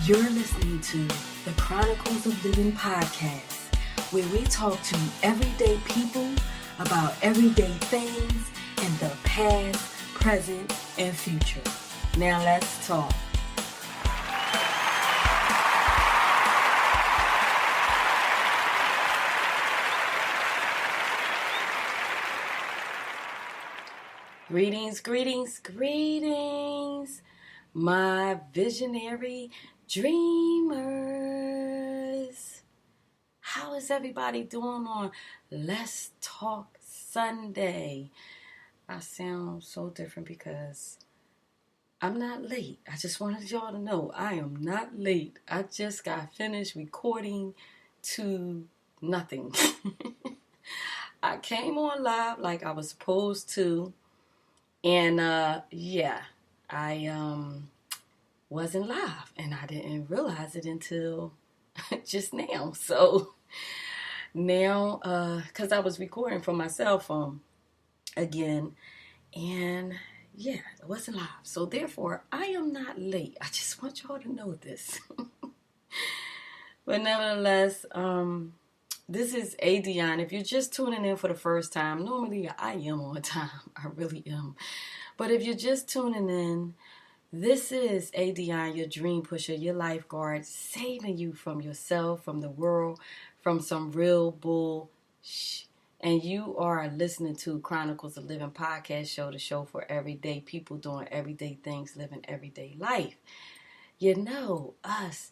You're listening to the Chronicles of Living podcast, where we talk to everyday people about everyday things in the past, present, and future. Now let's talk. Greetings, my visionary dreamers. How is everybody doing on Let's Talk Sunday? I sound so different because I'm not late. I just wanted y'all to know I am not late. I just got finished recording to nothing. I came on live like I was supposed to. And I wasn't live, and I didn't realize it until just now. So now, because I was recording from my cell phone again, and it wasn't live. So therefore, I am not late. I just want y'all to know this. But nevertheless, this is Adionne. If you're just tuning in for the first time, normally I am on time. I really am. But if you're just tuning in, this is Adionne, your dream pusher, your lifeguard, saving you from yourself, from the world, from some real bull. And you are listening to Chronicles-of-Livin-podcast show, the show for everyday people doing everyday things, living everyday life. You know, us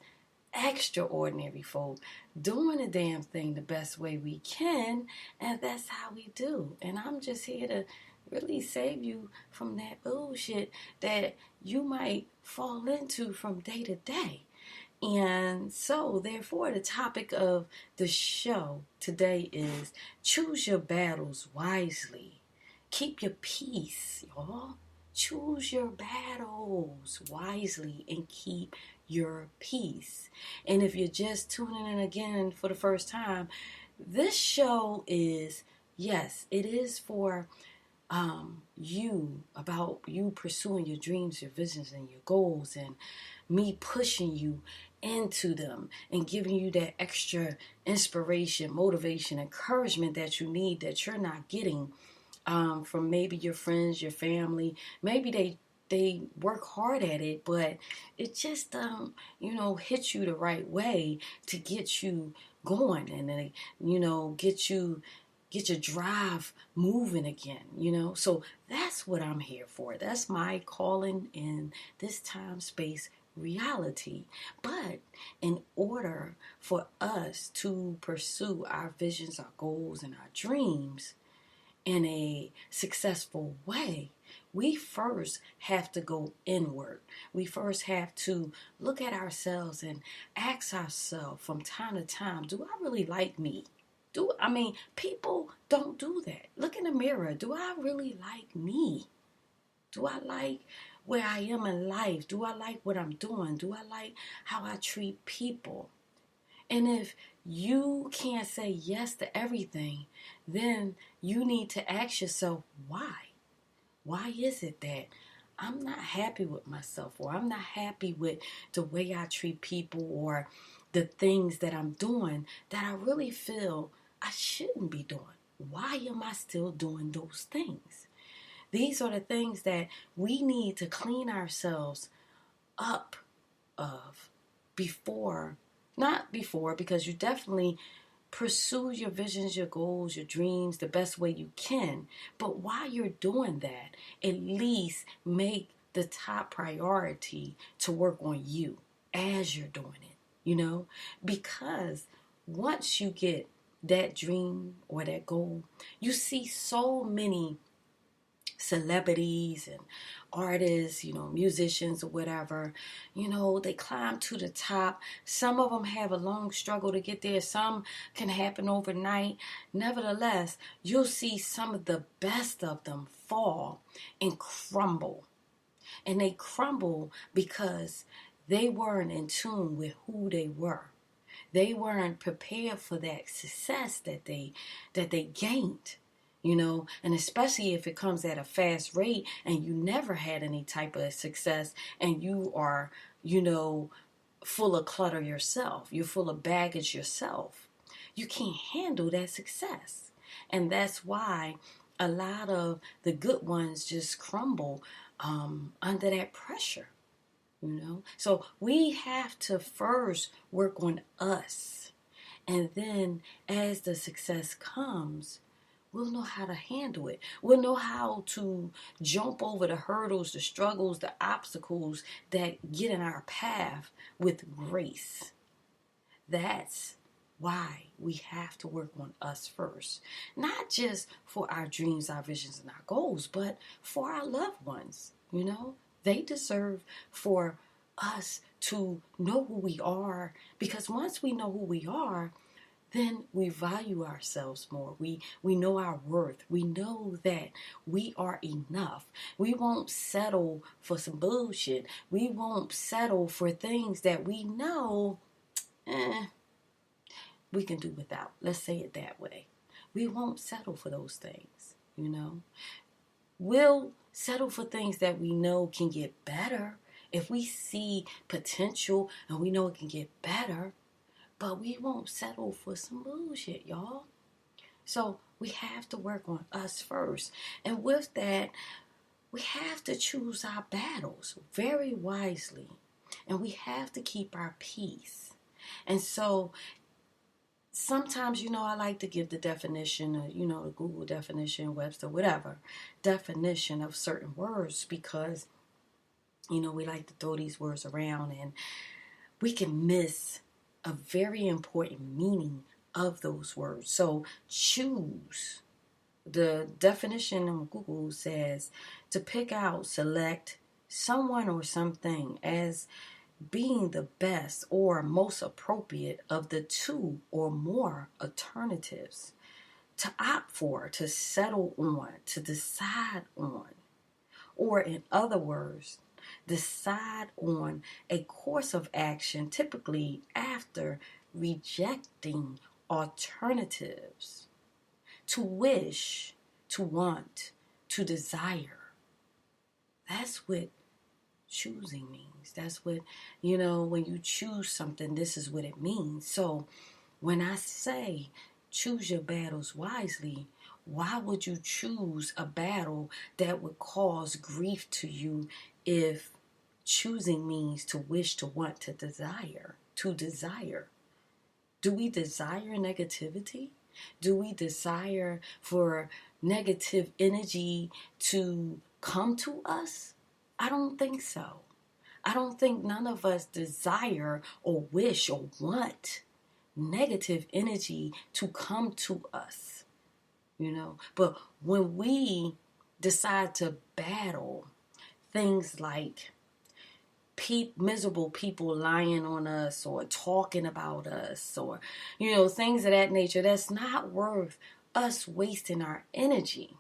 extraordinary folk doing the damn thing the best way we can, and that's how we do. And I'm just here to really save you from that bullshit that you might fall into from day to day. And so therefore, the topic of the show today is choose your battles wisely. Keep your peace, y'all. Choose your battles wisely and keep your peace. And if you're just tuning in again for the first time, this show is, yes, it is for you, about you pursuing your dreams, your visions, and your goals, and me pushing you into them and giving you that extra inspiration, motivation, encouragement that you need that you're not getting from maybe your friends, your family. Maybe they work hard at it, but it just hit you the right way to get you going, and then get your drive moving again. So that's what I'm here for. That's my calling in this time space reality. But in order for us to pursue our visions, our goals, and our dreams in a successful way, we first have to go inward. We first have to look at ourselves and ask ourselves from time to time, do I really like me? People don't do that. Look in the mirror. Do I really like me? Do I like where I am in life? Do I like what I'm doing? Do I like how I treat people? And if you can't say yes to everything, then you need to ask yourself, why? Why is it that I'm not happy with myself, or I'm not happy with the way I treat people, or the things that I'm doing that I really feel I shouldn't be doing? Why am I still doing those things? These are the things that we need to clean ourselves up of not before, because you definitely pursue your visions, your goals, your dreams the best way you can. But while you're doing that, at least make the top priority to work on you as you're doing it, because once you get that dream or that goal, you see so many celebrities and artists, musicians or whatever, they climb to the top. Some of them have a long struggle to get there. Some can happen overnight. Nevertheless, you'll see some of the best of them fall and crumble. And they crumble because they weren't in tune with who they were. They weren't prepared for that success that they gained. And especially if it comes at a fast rate and you never had any type of success, and you are, full of clutter yourself. You're full of baggage yourself. You can't handle that success. And that's why a lot of the good ones just crumble under that pressure, So we have to first work on us. And then as the success comes, we'll know how to handle it. We'll know how to jump over the hurdles, the struggles, the obstacles that get in our path with grace. That's why we have to work on us first. Not just for our dreams, our visions, and our goals, but for our loved ones. They deserve for us to know who we are, because once we know who we are, then we value ourselves more. We know our worth. We know that we are enough. We won't settle for some bullshit. We won't settle for things that we know we can do without. Let's say it that way. We won't settle for those things, We'll settle for things that we know can get better. If we see potential and we know it can get better, but we won't settle for some bullshit, y'all. So we have to work on us first. And with that, we have to choose our battles very wisely. And we have to keep our peace. And so sometimes, I like to give the definition, the Google definition, Webster, whatever, definition of certain words, because, we like to throw these words around and we can miss a very important meaning of those words. So choose. The definition on Google says to pick out, select someone or something as being the best or most appropriate of the two or more alternatives, to opt for, to settle on, to decide on, or in other words, decide on a course of action, typically after rejecting alternatives. To wish, to want, to desire. That's what choosing means. That's what, when you choose something, this is what it means. So when I say choose your battles wisely, why would you choose a battle that would cause grief to you if choosing means to wish, to want, to desire, to desire? Do we desire negativity? Do we desire for negative energy to come to us? I don't think so. I don't think none of us desire or wish or want negative energy to come to us, But when we decide to battle things like miserable people lying on us or talking about us or, things of that nature, that's not worth us wasting our energy.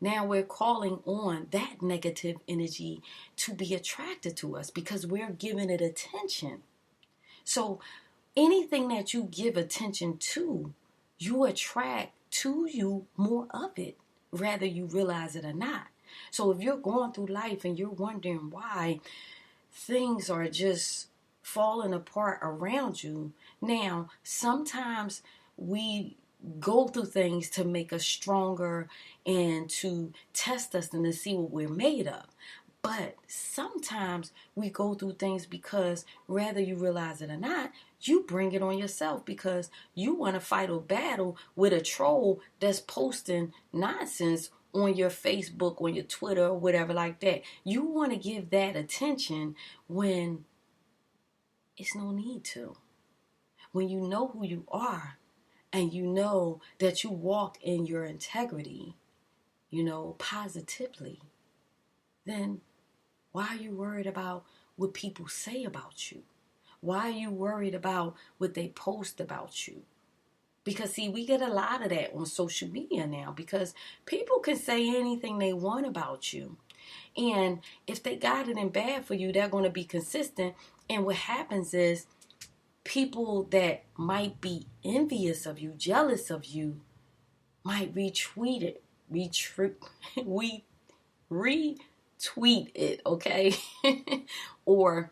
Now we're calling on that negative energy to be attracted to us because we're giving it attention. So anything that you give attention to, you attract to you more of it, whether you realize it or not. So if you're going through life and you're wondering why things are just falling apart around you, now sometimes we go through things to make us stronger and to test us and to see what we're made of. But sometimes we go through things because whether you realize it or not, you bring it on yourself because you want to fight a battle with a troll that's posting nonsense on your Facebook, on your Twitter, or whatever like that. You want to give that attention when it's no need to. When you know who you are and you know that you walk in your integrity, positively, then why are you worried about what people say about you? Why are you worried about what they post about you? Because, see, we get a lot of that on social media now because people can say anything they want about you. And if they got it in bad for you, they're going to be consistent. And what happens is people that might be envious of you, jealous of you, might retweet it, retweet it, okay? Or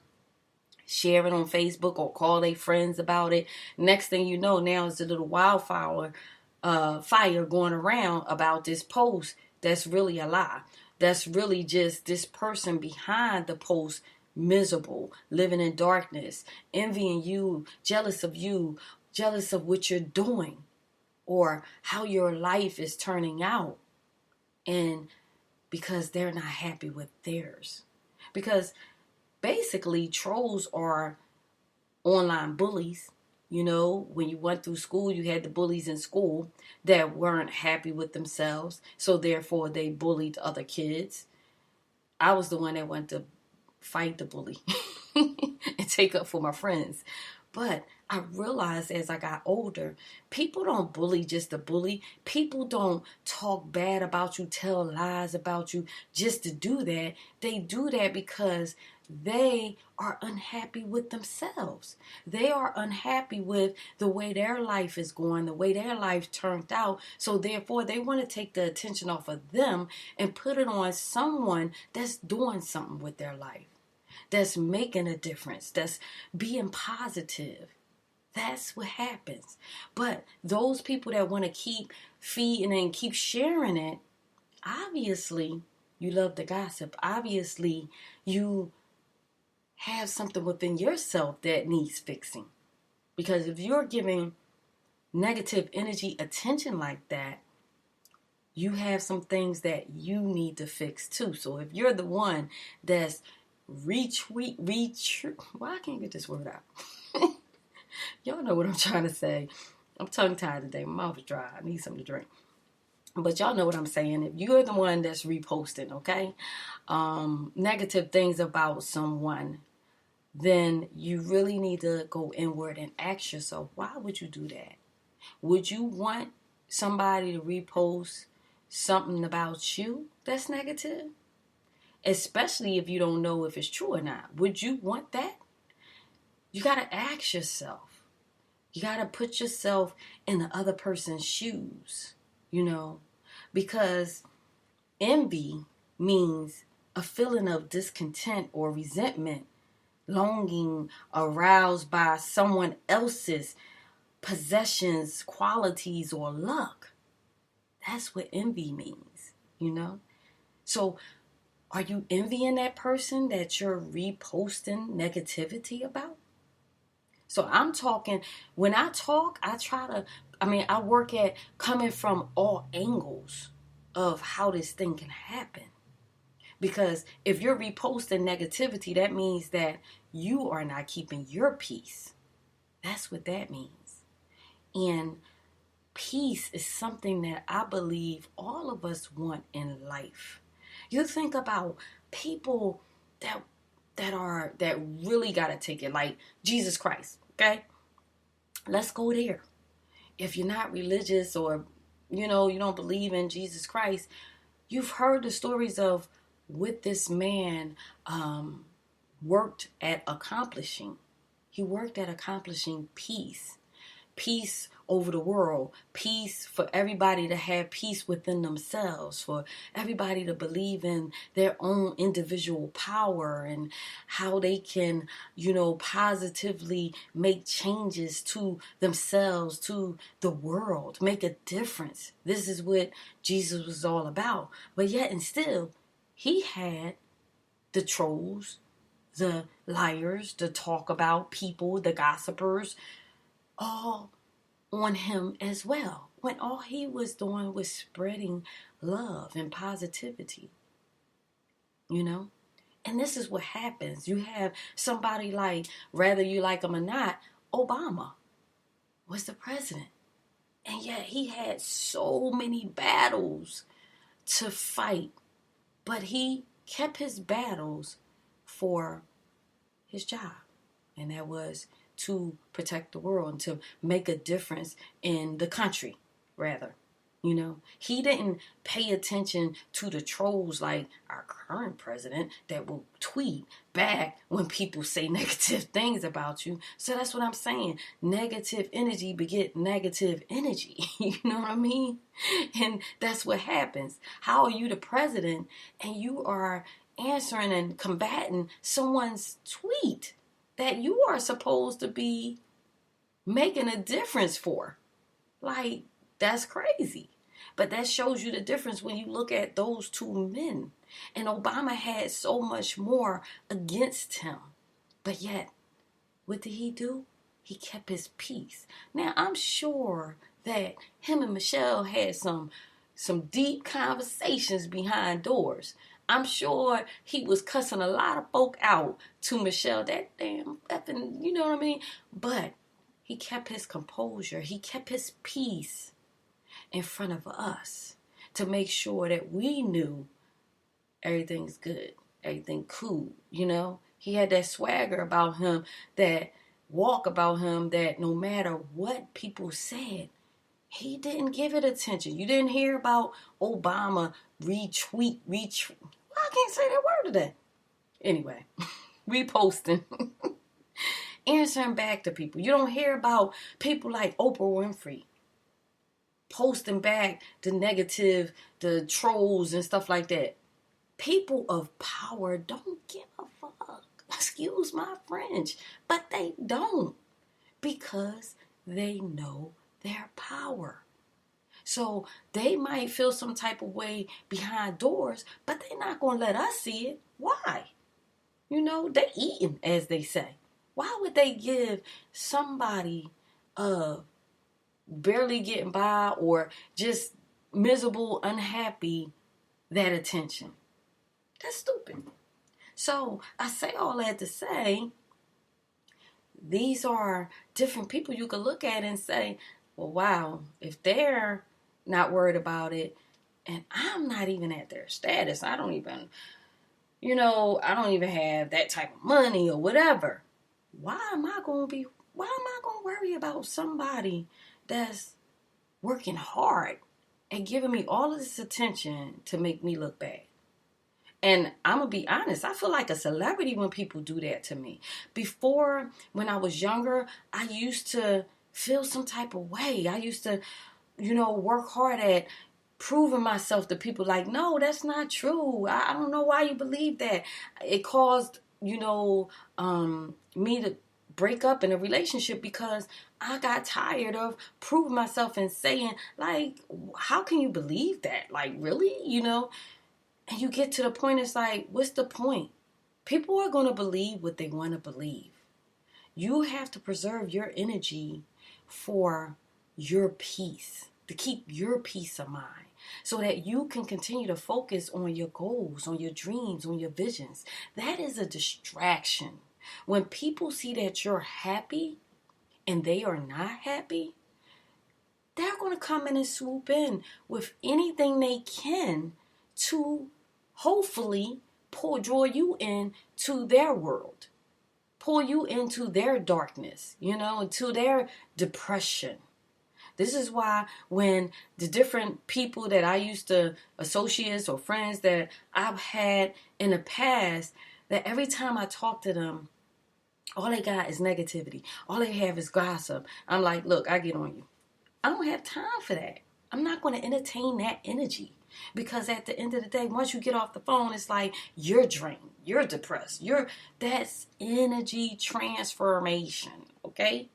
share it on Facebook or call their friends about it. Next thing you know, now it's a little wildfire fire going around about this post that's really a lie. That's really just this person behind the post, miserable, living in darkness, envying you, jealous of what you're doing or how your life is turning out. And because they're not happy with theirs. Because basically trolls are online bullies. You know, when you went through school, you had the bullies in school that weren't happy with themselves. So therefore they bullied other kids. I was the one that went to fight the bully and take up for my friends. But I realized as I got older, people don't bully just to bully. People don't talk bad about you, tell lies about you just to do that. They do that because they are unhappy with themselves. They are unhappy with the way their life is going, the way their life turned out. So therefore, they want to take the attention off of them and put it on someone that's doing something with their life, that's making a difference, that's being positive. That's what happens. But those people that want to keep feeding and keep sharing it, obviously, you love the gossip. Obviously, you have something within yourself that needs fixing. Because if you're giving negative energy attention like that, you have some things that you need to fix too. So if you're the one that's why I can't get this word out. Y'all know what I'm trying to say. I'm tongue-tied today. My mouth is dry. I need something to drink. But y'all know what I'm saying. If you're the one that's reposting, okay, negative things about someone, then you really need to go inward and ask yourself, why would you do that? Would you want somebody to repost something about you that's negative? Especially if you don't know if it's true or not. Would you want that? You got to ask yourself. You got to put yourself in the other person's shoes, you know, because envy means a feeling of discontent or resentment, longing aroused by someone else's possessions, qualities, or luck. That's what envy means, you know. So are you envying that person that you're reposting negativity about? So I'm talking, when I talk, I work at coming from all angles of how this thing can happen. Because if you're reposting negativity, that means that you are not keeping your peace. That's what that means. And peace is something that I believe all of us want in life. You think about people that really got to take it, like Jesus Christ, okay? Let's go there. If you're not religious or, you don't believe in Jesus Christ, you've heard the stories of what this man worked at accomplishing. He worked at accomplishing peace. Peace over the world, peace for everybody to have peace within themselves, for everybody to believe in their own individual power and how they can, positively make changes to themselves, to the world, make a difference. This is what Jesus was all about. But yet and still, he had the trolls, the liars, the talk about people, the gossipers, all on him as well, when all he was doing was spreading love and positivity, And this is what happens. You have somebody like, whether you like him or not, Obama was the president. And yet he had so many battles to fight, but he kept his battles for his job. And that was to protect the world and to make a difference in the country, rather. He didn't pay attention to the trolls like our current president that will tweet back when people say negative things about you. So that's what I'm saying. Negative energy beget negative energy. You know what I mean? And that's what happens. How are you the president and you are answering and combating someone's tweet? that you are supposed to be making a difference for. Like, that's crazy. But that shows you the difference when you look at those two men. And Obama had so much more against him. But yet, what did he do? He kept his peace. Now, I'm sure that him and Michelle had some deep conversations behind doors. I'm sure he was cussing a lot of folk out to Michelle. That damn effing, you know what I mean? But he kept his composure. He kept his peace in front of us to make sure that we knew everything's good, everything cool, you know? He had that swagger about him, that walk about him, that no matter what people said, he didn't give it attention. You didn't hear about Obama retweet. I can't say that word today. Anyway, reposting. Answering back to people. You don't hear about people like Oprah Winfrey posting back the negative, the trolls and stuff like that. People of power don't give a fuck. Excuse my French. But they don't. Because they know their power. So they might feel some type of way behind doors, but they're not going to let us see it. Why? You know, they eating, as they say. Why would they give somebody barely getting by or just miserable, unhappy, that attention? That's stupid. So I say all that to say, these are different people you could look at and say, well, wow, if they're not worried about it, and I'm not even at their status, I don't even have that type of money or whatever. Why am I going to worry about somebody that's working hard and giving me all of this attention to make me look bad? And I'm going to be honest, I feel like a celebrity when people do that to me. Before, when I was younger, I used to feel some type of way. I used to, work hard at proving myself to people like, no, that's not true. I don't know why you believe that. It caused, me to break up in a relationship because I got tired of proving myself and saying, like, how can you believe that? Like, really? And you get to the point, it's like, what's the point? People are going to believe what they want to believe. You have to preserve your energy for your peace, to keep your peace of mind, so that you can continue to focus on your goals, on your dreams, on your visions. That is a distraction. When people see that you're happy and they are not happy, they're going to come in and swoop in with anything they can to hopefully draw you into their world, pull you into their darkness, into their depression. This is why when the different people that I used to, associates or friends that I've had in the past, that every time I talk to them, all they got is negativity. All they have is gossip. I'm like, look, I get on you. I don't have time for that. I'm not going to entertain that energy. Because at the end of the day, once you get off the phone, it's like you're drained, you're depressed, that's energy transformation, okay?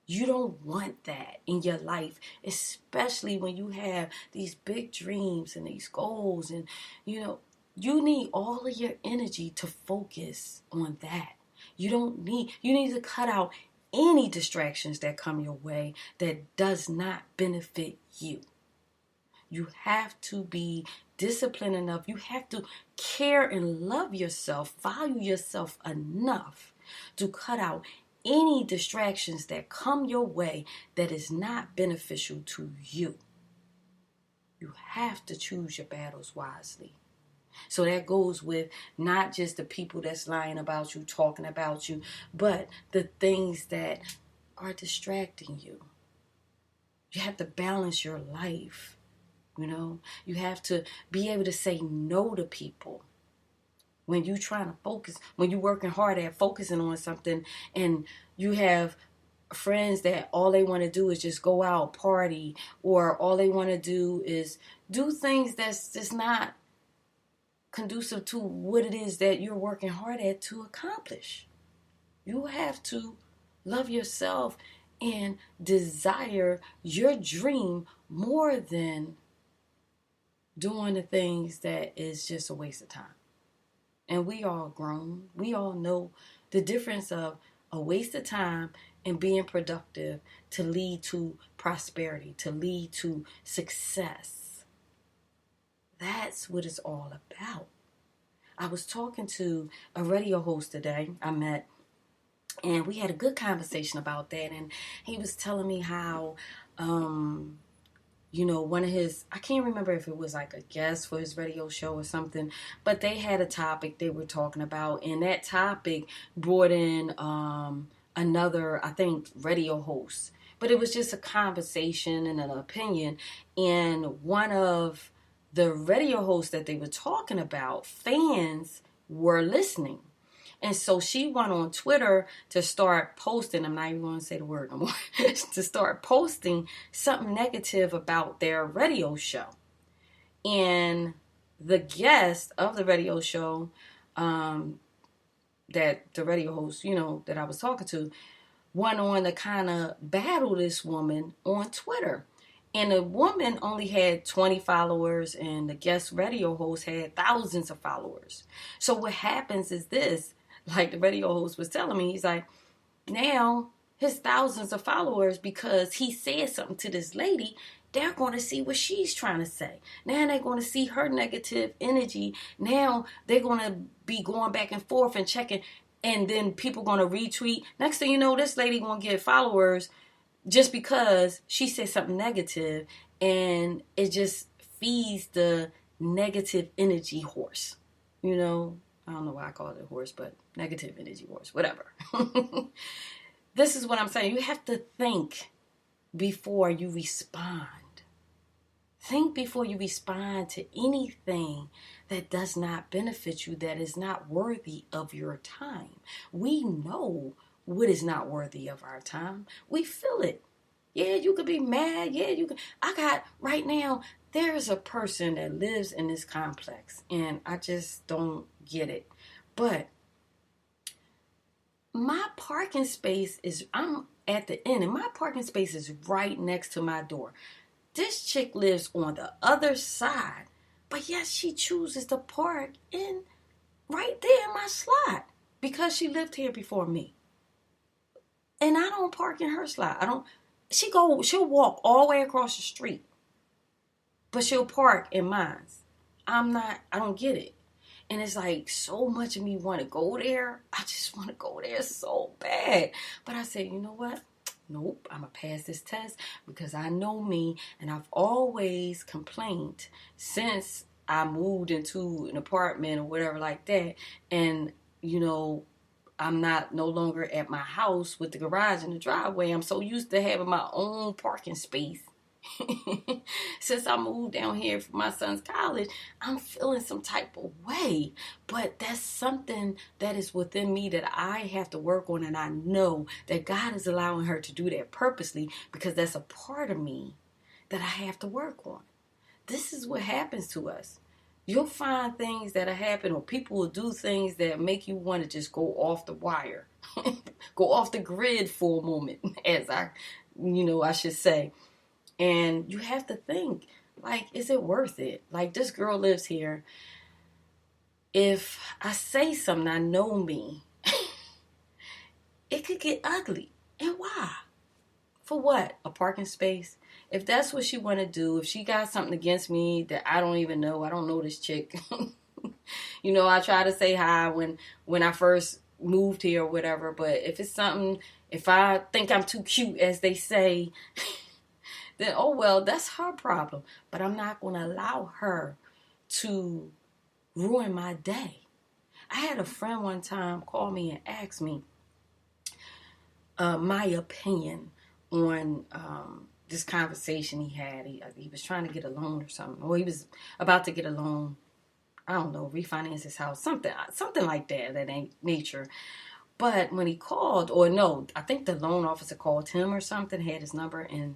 You don't want that in your life, especially when you have these big dreams and these goals, and you need all of your energy to focus on that. You need to cut out any distractions that come your way that does not benefit you. You have to be disciplined enough. You have to care and love yourself, value yourself enough to cut out any distractions that come your way that is not beneficial to you. You have to choose your battles wisely. So that goes with not just the people that's lying about you, talking about you, but the things that are distracting you. You have to balance your life. You have to be able to say no to people. When you're trying to focus, when you're working hard at focusing on something, and you have friends that all they want to do is just go out, party, or all they want to do is do things that's just not conducive to what it is that you're working hard at to accomplish. You have to love yourself and desire your dream more than doing the things that is just a waste of time. And we all grown. We all know the difference of a waste of time and being productive to lead to prosperity, to lead to success. That's what it's all about. I was talking to a radio host today I met, and we had a good conversation about that. And he was telling me how, one of his, I can't remember if it was like a guest for his radio show or something, but they had a topic they were talking about. And that topic brought in another, I think, radio host. But it was just a conversation and an opinion. And one of the radio hosts that they were talking about, fans were listening. And so she went on Twitter to start posting, I'm not even going to say the word no more, to start posting something negative about their radio show. And the guest of the radio show, that the radio host, that I was talking to, went on to kind of battle this woman on Twitter. And the woman only had 20 followers, and the guest radio host had thousands of followers. So what happens is this, like the radio host was telling me, he's like, now his thousands of followers, because he said something to this lady, they're going to see what she's trying to say. Now they're going to see her negative energy. Now they're going to be going back and forth and checking, and then people going to retweet. Next thing you know, this lady going to get followers just because she said something negative, and it just feeds the negative energy horse. I don't know why I call it a horse, but negative energy horse, whatever. This is what I'm saying. You have to think before you respond. Think before you respond to anything that does not benefit you, that is not worthy of your time. We know what is not worthy of our time. We feel it. Yeah, you could be mad. Yeah, you could. Right now, there is a person that lives in this complex, and I just don't get it. But my parking space I'm at the end, and my parking space is right next to my door. This chick lives on the other side, but yet she chooses to park in right there in my slot because she lived here before me. And I don't park in her slot. She'll walk all the way across the street, but she'll park in mine. I don't get it. And it's like so much of me want to go there. I just want to go there so bad. But I said, you know what? Nope, I'm going to pass this test because I know me, and I've always complained since I moved into an apartment or whatever like that. And, I'm no longer at my house with the garage and the driveway. I'm so used to having my own parking space. Since I moved down here for my son's college, I'm feeling some type of way. But that's something that is within me that I have to work on. And I know that God is allowing her to do that purposely because that's a part of me that I have to work on. This is what happens to us. You'll find things that happen, or people will do things that make you want to just go off the wire, go off the grid for a moment, as I should say. And you have to think, like, is it worth it? Like, this girl lives here. If I say something, I know me, it could get ugly. And why? For what? A parking space? If that's what she want to do, if she got something against me that I don't even know, I don't know this chick. I try to say hi when I first moved here or whatever. But if it's something, if I think I'm too cute, as they say, then, oh, well, that's her problem. But I'm not going to allow her to ruin my day. I had a friend one time call me and ask me my opinion on this conversation he had. He was trying to get a loan or something. Or he was about to get a loan. I don't know, refinance his house. Something like that nature. But when he called, or no, I think the loan officer called him or something, had his number, and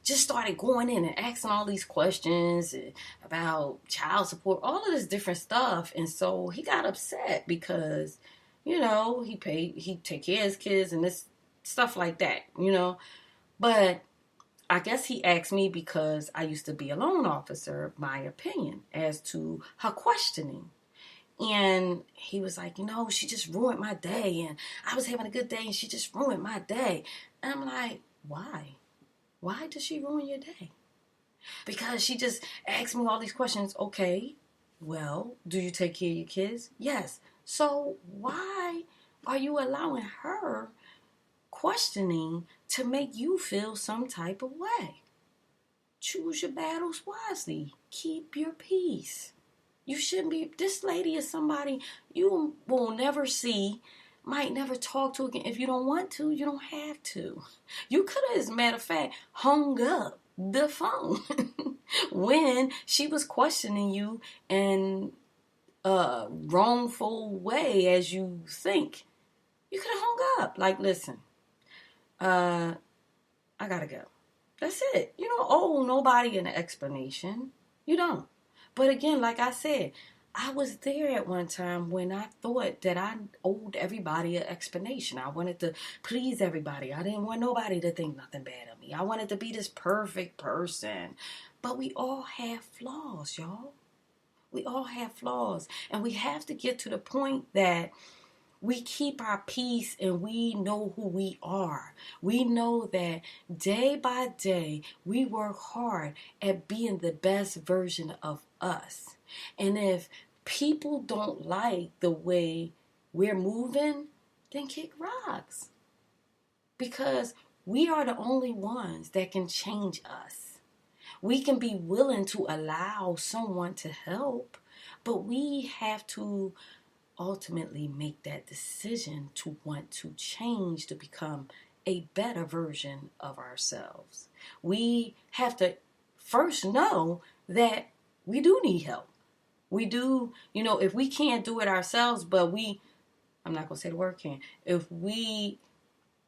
just started going in and asking all these questions about child support, all of this different stuff. And so he got upset because, he take care of his kids and this stuff like that, But I guess he asked me because I used to be a loan officer, my opinion as to her questioning. And he was like, she just ruined my day. And I was having a good day and she just ruined my day. And I'm like, why? Why does she ruin your day? Because she just asked me all these questions. Okay, well, do you take care of your kids? Yes. So why are you allowing her questioning to make you feel some type of way? Choose your battles wisely. Keep your peace. You shouldn't be. This lady is somebody you will never see, might never talk to again. If you don't want to, you don't have to. You could have, as a matter of fact, hung up the phone when she was questioning you in a wrongful way as you think. You could have hung up. Like, listen, I gotta go. That's it. You don't owe nobody an explanation. You don't. But again, like I said, I was there at one time when I thought that I owed everybody an explanation. I wanted to please everybody. I didn't want nobody to think nothing bad of me. I wanted to be this perfect person. But we all have flaws, y'all. We all have flaws. And we have to get to the point that we keep our peace and we know who we are. We know that day by day we work hard at being the best version of us. And if people don't like the way we're moving, then kick rocks. Because we are the only ones that can change us. We can be willing to allow someone to help, but we have to ultimately make that decision to want to change to become a better version of ourselves. We have to first know that we do need help. We do, if we can't do it ourselves, but I'm not going to say the word can, if we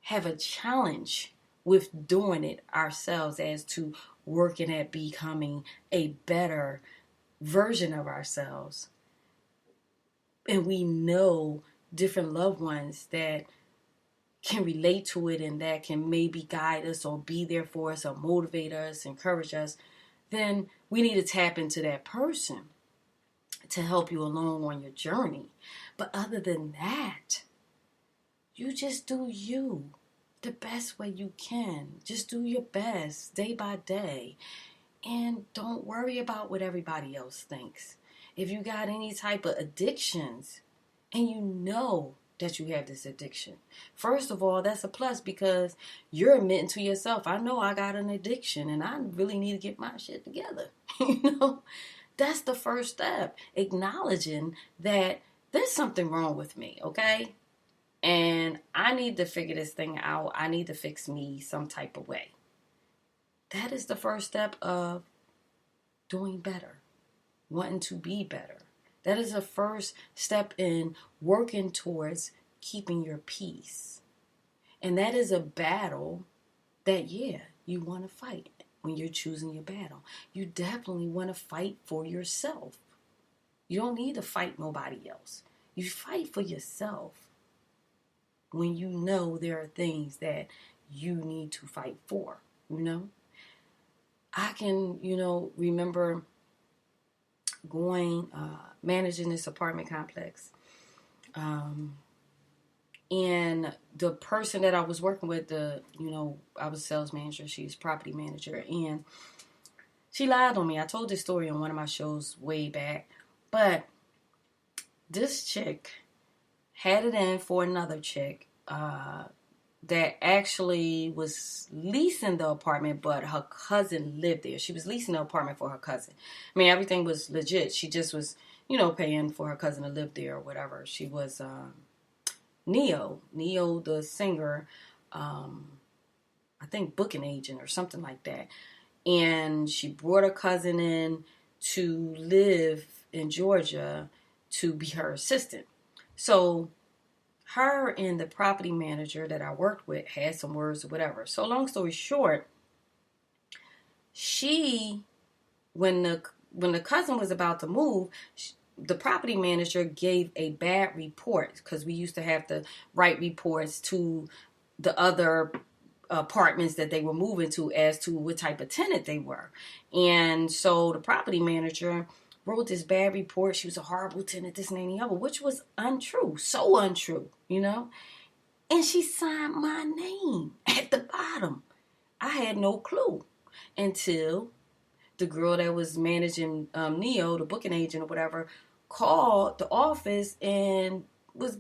have a challenge with doing it ourselves as to working at becoming a better version of ourselves, and we know different loved ones that can relate to it and that can maybe guide us or be there for us or motivate us, encourage us, then we need to tap into that person to help you along on your journey. But other than that, you just do you the best way you can. Just do your best day by day. And don't worry about what everybody else thinks. If you got any type of addictions and you know that you have this addiction, first of all, that's a plus because you're admitting to yourself, I know I got an addiction and I really need to get my shit together. That's the first step. Acknowledging that there's something wrong with me, okay? And I need to figure this thing out. I need to fix me some type of way. That is the first step of doing better. Wanting to be better. That is the first step in working towards keeping your peace. And that is a battle that, you want to fight when you're choosing your battle. You definitely want to fight for yourself. You don't need to fight nobody else. You fight for yourself when you know there are things that you need to fight for, I can, remember managing this apartment complex. And the person that I was working with, I was sales manager, she's property manager, and she lied on me. I told this story on one of my shows way back, but this chick had it in for another chick, that actually was leasing the apartment, but her cousin lived there. She was leasing the apartment for her cousin. I mean, everything was legit. She just was, paying for her cousin to live there or whatever. She was Neo the singer, I think booking agent or something like that. And she brought her cousin in to live in Georgia to be her assistant. So her and the property manager that I worked with had some words or whatever. So long story short, when the cousin was about to move, the property manager gave a bad report, because we used to have to write reports to the other apartments that they were moving to as to what type of tenant they were. And so the property manager wrote this bad report. She was a horrible tenant, this and that and the other, which was untrue, so untrue, And she signed my name at the bottom. I had no clue until the girl that was managing Neo, the booking agent or whatever, called the office and was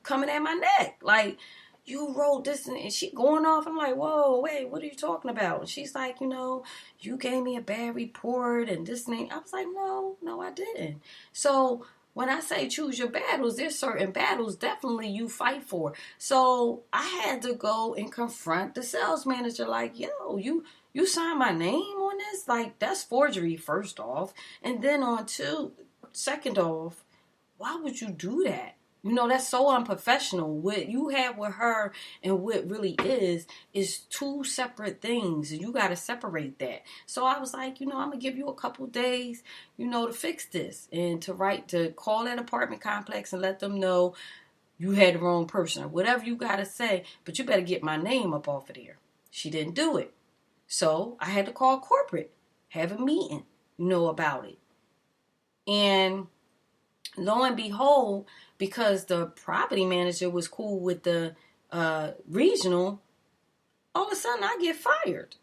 coming at my neck. Like, you wrote this, and she going off. I'm like, whoa, wait, what are you talking about? And she's like, you gave me a bad report and this and that. I was like, no, I didn't. So when I say choose your battles, there's certain battles definitely you fight for. So I had to go and confront the sales manager like, yo, you signed my name on this? Like, that's forgery, first off. And then second off, why would you do that? That's so unprofessional. What you have with her and what really is two separate things. And you got to separate that. So I was like, I'm going to give you a couple days, to fix this. And to call that apartment complex and let them know you had the wrong person or whatever you got to say. But you better get my name up off of there. She didn't do it. So I had to call corporate, have a meeting, about it. And lo and behold, because the property manager was cool with the regional, all of a sudden I get fired.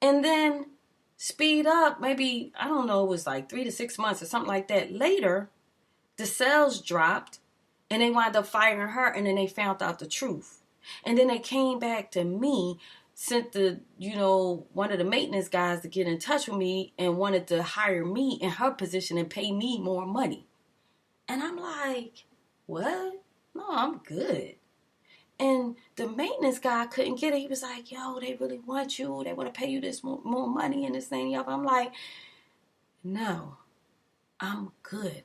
And then speed up, maybe, I don't know, it was like 3 to 6 months or something like that. Later, the sales dropped and they wound up firing her, and then they found out the truth. And then they came back to me, sent one of the maintenance guys to get in touch with me and wanted to hire me in her position and pay me more money. And I'm like, what? No, I'm good. And the maintenance guy couldn't get it. He was like, yo, they really want you. They want to pay you this more money and this thing. I'm like, no, I'm good.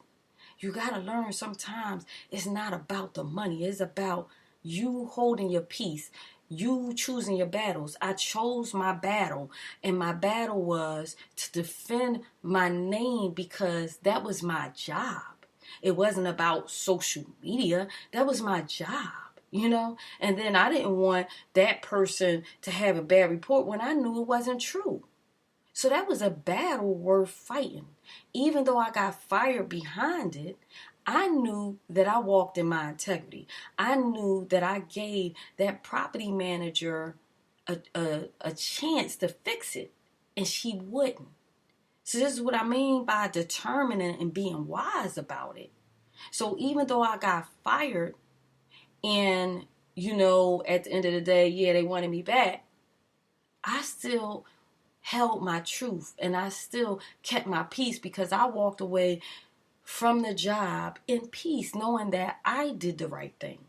You got to learn sometimes it's not about the money. It's about you holding your peace. You choosing your battles. I chose my battle, and my battle was to defend my name because that was my job. It wasn't about social media. That was my job, And then I didn't want that person to have a bad report when I knew it wasn't true. So that was a battle worth fighting. Even though I got fired behind it, I knew that I walked in my integrity. I knew that I gave that property manager a chance to fix it, and she wouldn't. So this is what I mean by determining and being wise about it. So even though I got fired and, at the end of the day, yeah, they wanted me back, I still held my truth and I still kept my peace because I walked away from the job in peace, knowing that I did the right thing.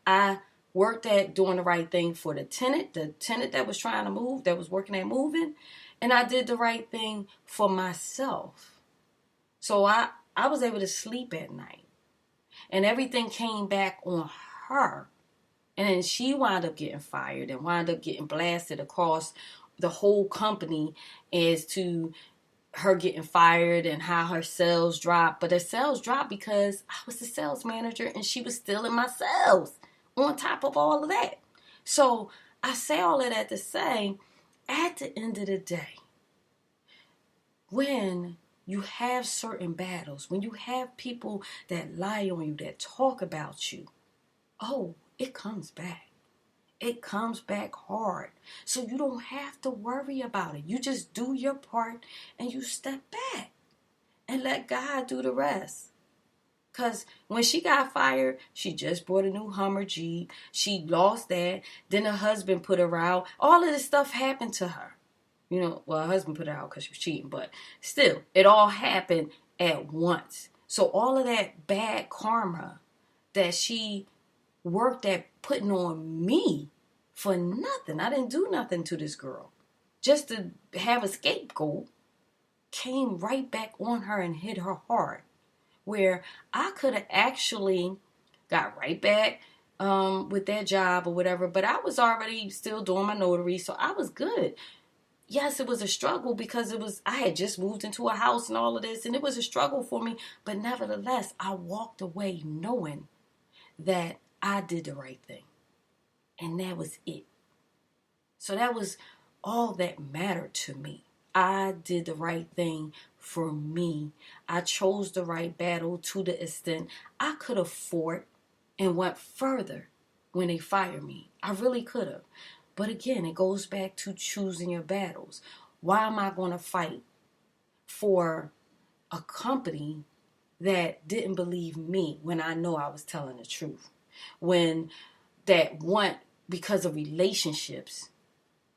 I worked at doing the right thing for the tenant that was trying to move, that was working at moving. And I did the right thing for myself. So I was able to sleep at night. And everything came back on her. And then she wound up getting fired and wound up getting blasted across the whole company as to her getting fired and how her sales dropped. But her sales dropped because I was the sales manager and she was still in my sales on top of all of that. So I say all of that to say, at the end of the day, when you have certain battles, when you have people that lie on you, that talk about you, it comes back. It comes back hard. So you don't have to worry about it. You just do your part and you step back and let God do the rest. Because when she got fired, she just bought a new Hummer Jeep. She lost that. Then her husband put her out. All of this stuff happened to her. Her husband put her out because she was cheating. But still, it all happened at once. So all of that bad karma that she worked at putting on me for nothing. I didn't do nothing to this girl. Just to have a scapegoat came right back on her and hit her hard. Where I could have actually got right back with that job or whatever. But I was already still doing my notary, so I was good. yes, it was a struggle because I had just moved into a house and all of this, and it was a struggle for me. But nevertheless, I walked away knowing that I did the right thing. And that was it. So that was all that mattered to me. I did the right thing for me. I chose the right battle to the extent I could have fought and went further when they fired me. I really could have. But again, it goes back to choosing your battles. Why am I going to fight for a company that didn't believe me when I know I was telling the truth? When that want because of relationships,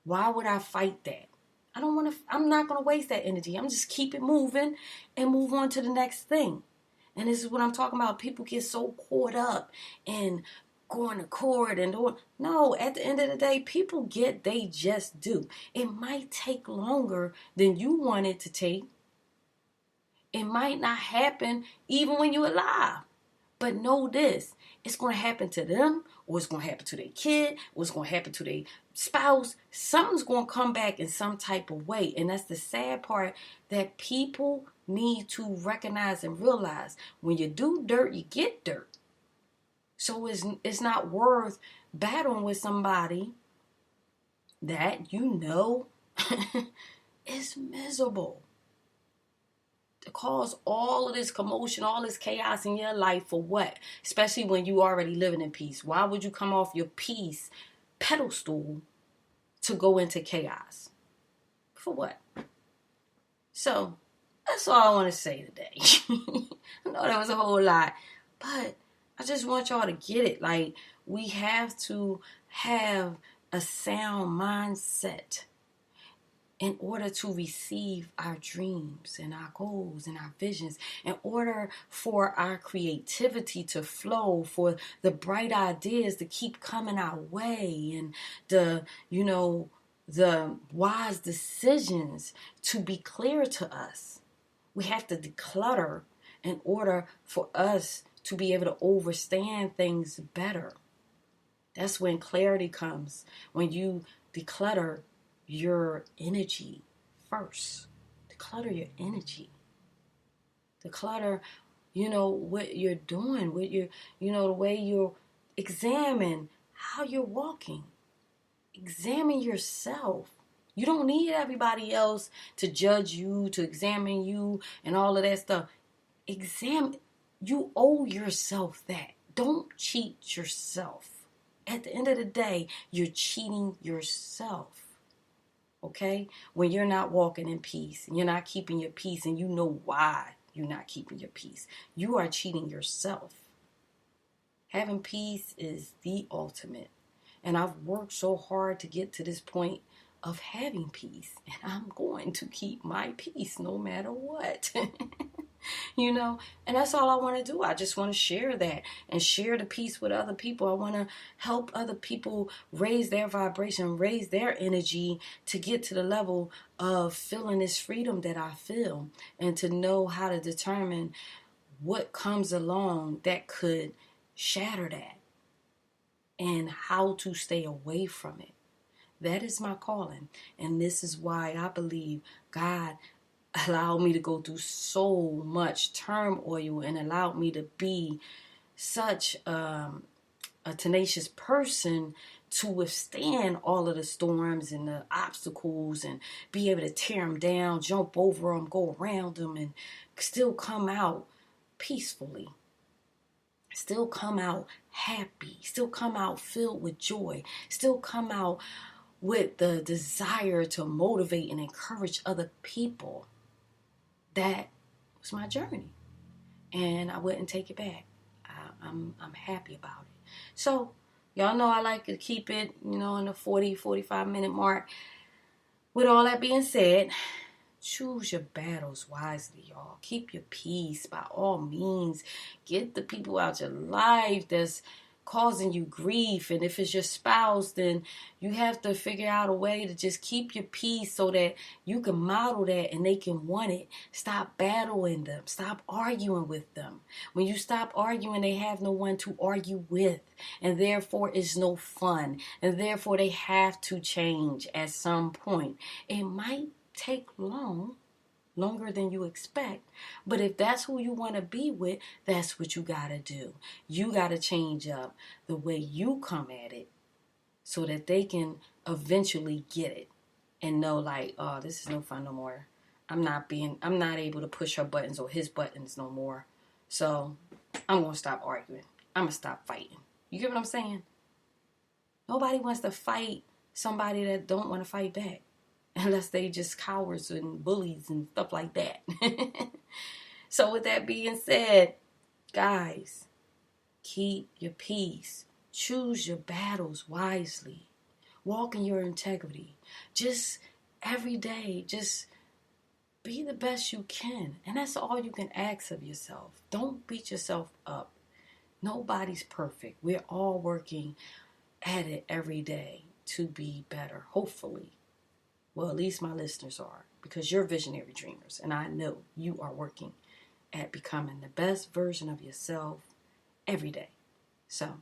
why would I fight that? I'm not going to waste that energy. I'm just keep it moving and move on to the next thing. And this is what I'm talking about. People get so caught up in going to court and doing. No, at the end of the day, people they just do. It might take longer than you want it to take. It might not happen even when you're alive. But know this, it's going to happen to them, or it's going to happen to their kid, or it's going to happen to their spouse. Something's going to come back in some type of way. And that's the sad part, that people need to recognize and realize. When you do dirt, you get dirt. So it's not worth battling with somebody that you know is miserable. To cause all of this commotion, all this chaos in your life for what? Especially when you already living in peace. Why would you come off your peace pedestal to go into chaos? For what? So, that's all I want to say today. I know that was a whole lot, but I just want y'all to get it. Like, we have to have a sound mindset in order to receive our dreams and our goals and our visions, in order for our creativity to flow, for the bright ideas to keep coming our way, and the wise decisions to be clear to us. We have to declutter in order for us to be able to understand things better. That's when clarity comes, when you declutter your energy first. Declutter your energy. Declutter, what you're doing, the way you examine how you're walking. Examine yourself. You don't need everybody else to judge you, to examine you, and all of that stuff. You owe yourself that. Don't cheat yourself. At the end of the day, you're cheating yourself. Okay? When you're not walking in peace, and you're not keeping your peace, and you know why you're not keeping your peace, you are cheating yourself. Having peace is the ultimate. And I've worked so hard to get to this point of having peace. And I'm going to keep my peace no matter what. And that's all I want to do. I just want to share that and share the peace with other people. I want to help other people raise their vibration, raise their energy to get to the level of feeling this freedom that I feel, and to know how to determine what comes along that could shatter that and how to stay away from it. That is my calling. And this is why I believe God allowed me to go through so much turmoil and allowed me to be such a tenacious person to withstand all of the storms and the obstacles and be able to tear them down, jump over them, go around them, and still come out peacefully. Still come out happy. Still come out filled with joy. Still come out with the desire to motivate and encourage other people. That was my journey, and I wouldn't take it back. I'm happy about it. So, y'all know I like to keep it, in the 45 minute mark. With all that being said, choose your battles wisely, y'all. Keep your peace by all means. Get the people out your life that's causing you grief. And if it's your spouse, then you have to figure out a way to just keep your peace so that you can model that and they can want it. Stop battling them. Stop arguing with them. When you stop arguing, they have no one to argue with. And therefore, it's no fun. And therefore, they have to change at some point. It might take longer than you expect, but if that's who you want to be with, that's what you gotta do. You gotta change up the way you come at it so that they can eventually get it and know, like, oh, this is no fun no more. I'm not able to push her buttons or his buttons no more, so I'm gonna stop arguing. I'm gonna stop fighting. You get what I'm saying? Nobody wants to fight somebody that don't want to fight back, unless they just cowards and bullies and stuff like that. So with that being said, guys, keep your peace. Choose your battles wisely. Walk in your integrity. Just every day, just be the best you can. And that's all you can ask of yourself. Don't beat yourself up. Nobody's perfect. We're all working at it every day to be better, hopefully. Well, at least my listeners are, because you're visionary dreamers, and I know you are working at becoming the best version of yourself every day. So,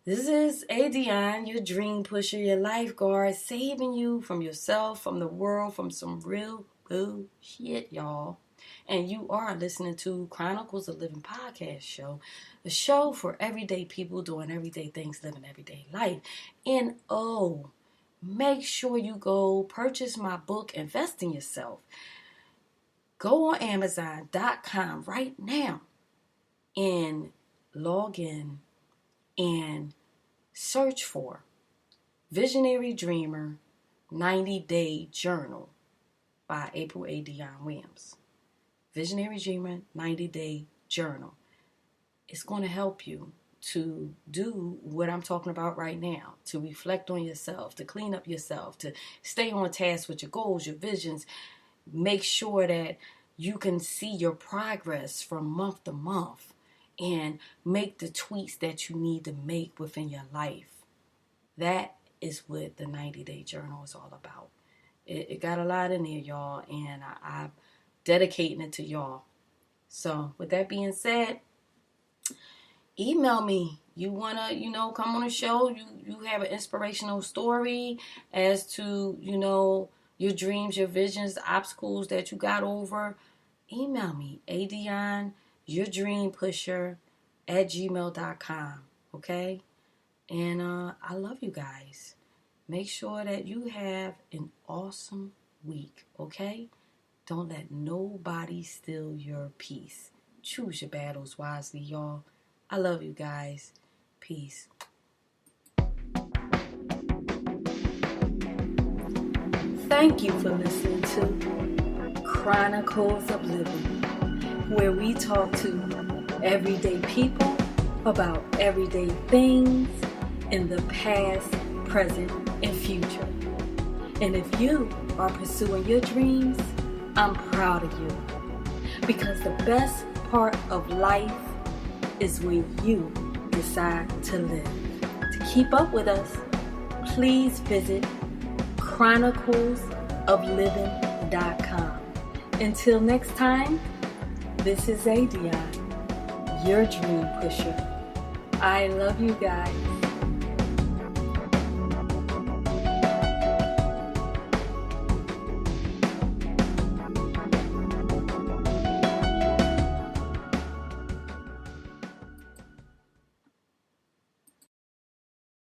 this is Adionne, your dream pusher, your lifeguard, saving you from yourself, from the world, from some real bullshit, y'all. And you are listening to Chronicles of Living podcast show, the show for everyday people doing everyday things, living everyday life. And make sure you go purchase my book, Invest in Yourself. Go on Amazon.com right now and log in and search for Visionary Dreamer 90-Day Journal by April Adionne Williams. Visionary Dreamer 90-Day Journal. It's going to help you to do what I'm talking about right now, to reflect on yourself, to clean up yourself, to stay on task with your goals, your visions. Make sure that you can see your progress from month to month and make the tweaks that you need to make within your life. That is what the 90-Day Journal is all about. It got a lot in there, y'all, and I'm dedicating it to y'all. So with that being said, email me. You want to, come on a show. You have an inspirational story as to, your dreams, your visions, the obstacles that you got over. Email me, adionne-your-dream-pusher @gmail.com. Okay? And I love you guys. Make sure that you have an awesome week. Okay? Don't let nobody steal your peace. Choose your battles wisely, y'all. I love you guys. Peace. Thank you for listening to Chronicles of Living, where we talk to everyday people about everyday things in the past, present, and future. And if you are pursuing your dreams, I'm proud of you. Because the best part of life is when you decide to live. To keep up with us, please visit chronicles-of-livin-podcast. Until next time, this is Adionne, your dream pusher. I love you guys.